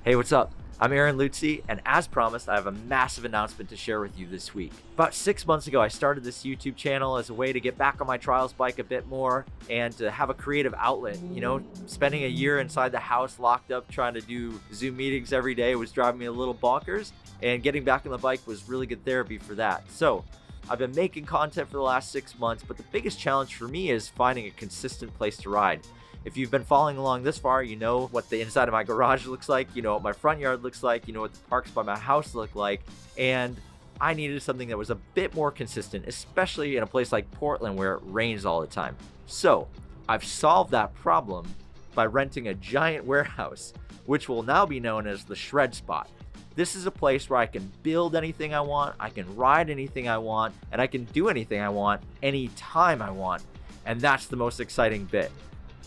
Hey, what's up? I'm Aaron Lutzi, and as promised, I have a massive announcement to share with you this week. About 6 months ago, I started this YouTube channel as a way to get back on my trials bike a bit more and to have a creative outlet. You know, spending a year inside the house locked up trying to do Zoom meetings every day was driving me a little bonkers, and getting back on the bike was really good therapy for that. So I've been making content for the last 6 months, but the biggest challenge for me is finding a consistent place to ride. If you've been following along this far, you know what the inside of my garage looks like, you know what my front yard looks like, you know what the parks by my house look like, and I needed something that was a bit more consistent, especially in a place like Portland where it rains all the time. So I've solved that problem by renting a giant warehouse, which will now be known as the Shred Spot. This is a place where I can build anything I want, I can ride anything I want, and I can do anything I want anytime I want. And that's the most exciting bit.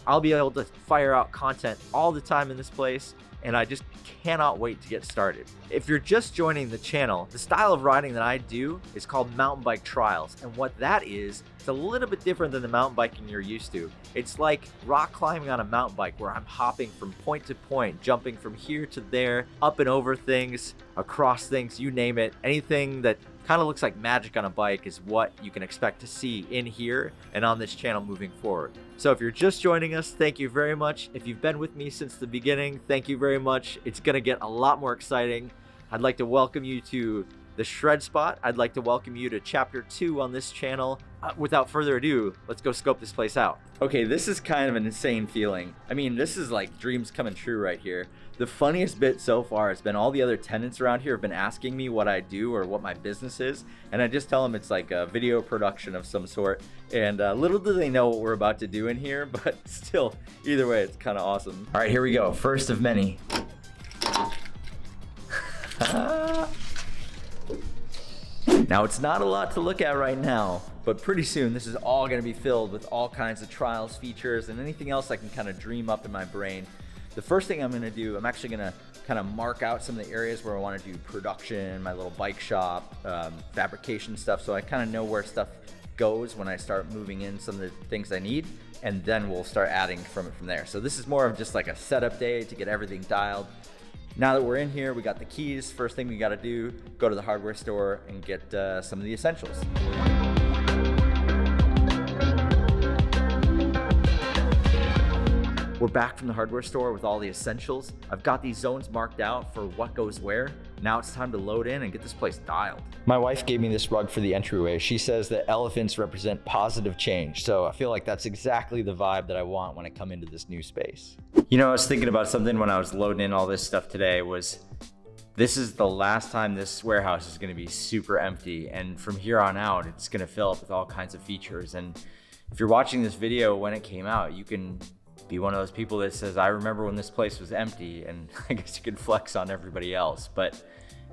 I'll be able to fire out content all the time in this place, and I just cannot wait to get started. If you're just joining the channel, the style of riding that I do is called mountain bike trials. And what that is, it's a little bit different than the mountain biking you're used to. It's like rock climbing on a mountain bike where I'm hopping from point to point, jumping from here to there, up and over things, across things, you name it. Anything that kind of looks like magic on a bike is what you can expect to see in here and on this channel moving forward. So if you're just joining us, thank you very much. If you've been with me since the beginning, thank you very much. It's gonna get a lot more exciting. I'd like to welcome you to the Shred Spot. I'd like to welcome you to chapter 2 on this channel. Without further ado, let's go scope this place out. Okay, this is kind of an insane feeling. I mean, this is like dreams coming true right here. The funniest bit so far has been all the other tenants around here have been asking me what I do or what my business is, and I just tell them it's like a video production of some sort, and little do they know what we're about to do in here, but still, either way, it's kind of awesome. All right, here we go, first of many. Now, it's not a lot to look at right now, but pretty soon this is all going to be filled with all kinds of trials, features, and anything else I can kind of dream up in my brain. The first thing I'm going to do, I'm actually going to kind of mark out some of the areas where I want to do production, my little bike shop, fabrication stuff, so I kind of know where stuff goes when I start moving in some of the things I need, and then we'll start adding from there. So this is more of just like a setup day to get everything dialed. Now that we're in here, we got the keys. First thing we got to do, go to the hardware store and get some of the essentials. We're back from the hardware store with all the essentials. I've got these zones marked out for what goes where. Now it's time to load in and get this place dialed. My wife gave me this rug for the entryway. She says that elephants represent positive change. So I feel like that's exactly the vibe that I want when I come into this new space. You know, I was thinking about something when I was loading in all this stuff today this is the last time this warehouse is gonna be super empty. And from here on out, it's gonna fill up with all kinds of features. And if you're watching this video when it came out, you can be one of those people that says, I remember when this place was empty, and I guess you can flex on everybody else. But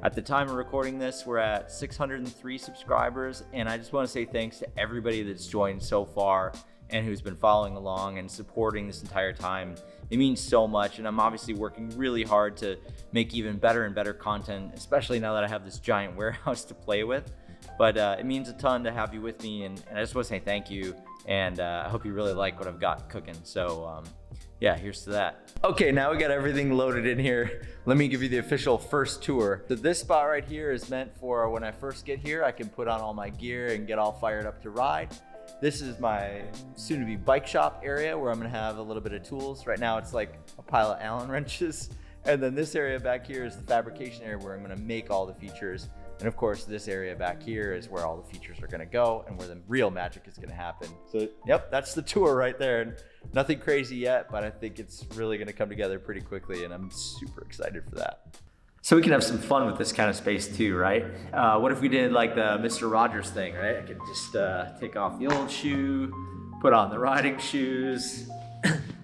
at the time of recording this, we're at 603 subscribers, and I just want to say thanks to everybody that's joined so far and who's been following along and supporting this entire time. It means so much, and I'm obviously working really hard to make even better and better content, especially now that I have this giant warehouse to play with. But it means a ton to have you with me, and I just want to say thank you. And I hope you really like what I've got cooking. So yeah, here's to that. Okay, now we got everything loaded in here. Let me give you the official first tour. So this spot right here is meant for when I first get here, I can put on all my gear and get all fired up to ride. This is my soon-to-be bike shop area where I'm gonna have a little bit of tools. Right now it's like a pile of Allen wrenches. And then this area back here is the fabrication area where I'm gonna make all the features. And of course, this area back here is where all the features are gonna go and where the real magic is gonna happen. So yep, that's the tour right there. And nothing crazy yet, but I think it's really gonna come together pretty quickly, and I'm super excited for that. So we can have some fun with this kind of space too, right? What if we did like the Mr. Rogers thing, right? I could just take off the old shoe, put on the riding shoes.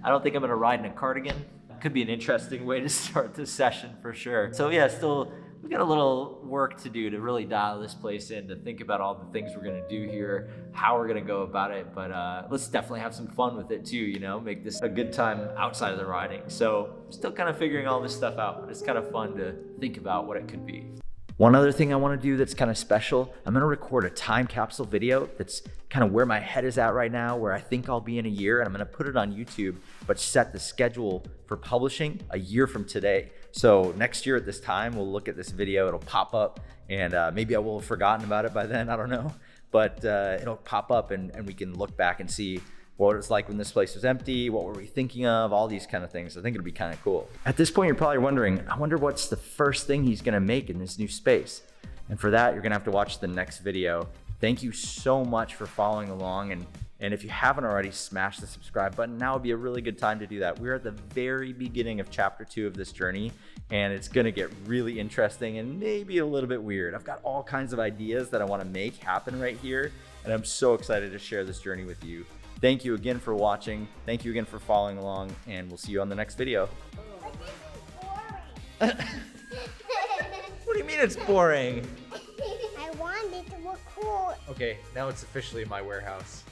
I don't think I'm gonna ride in a cardigan. Could be an interesting way to start this session for sure. So yeah, still, we've got a little work to do to really dial this place in, to think about all the things we're gonna do here, how we're gonna go about it, but let's definitely have some fun with it too, you know, make this a good time outside of the riding. So still kind of figuring all this stuff out, but it's kind of fun to think about what it could be. One other thing I want to do that's kind of special, I'm going to record a time capsule video that's kind of where my head is at right now, where I think I'll be in a year, and I'm going to put it on YouTube, but set the schedule for publishing a year from today. So next year at this time, we'll look at this video, it'll pop up, and maybe I will have forgotten about it by then, I don't know. But it'll pop up and we can look back and see what it was like when this place was empty, what were we thinking of, all these kind of things. I think it'll be kind of cool. At this point, you're probably wondering, I wonder what's the first thing he's gonna make in this new space? And for that, you're gonna have to watch the next video. Thank you so much for following along. And if you haven't already, smash the subscribe button. Now would be a really good time to do that. We're at the very beginning of chapter 2 of this journey, and it's gonna get really interesting and maybe a little bit weird. I've got all kinds of ideas that I wanna make happen right here, and I'm so excited to share this journey with you. Thank you again for watching. Thank you again for following along, and we'll see you on the next video. What do you mean it's boring? I want it to look cool. Okay, now it's officially my warehouse.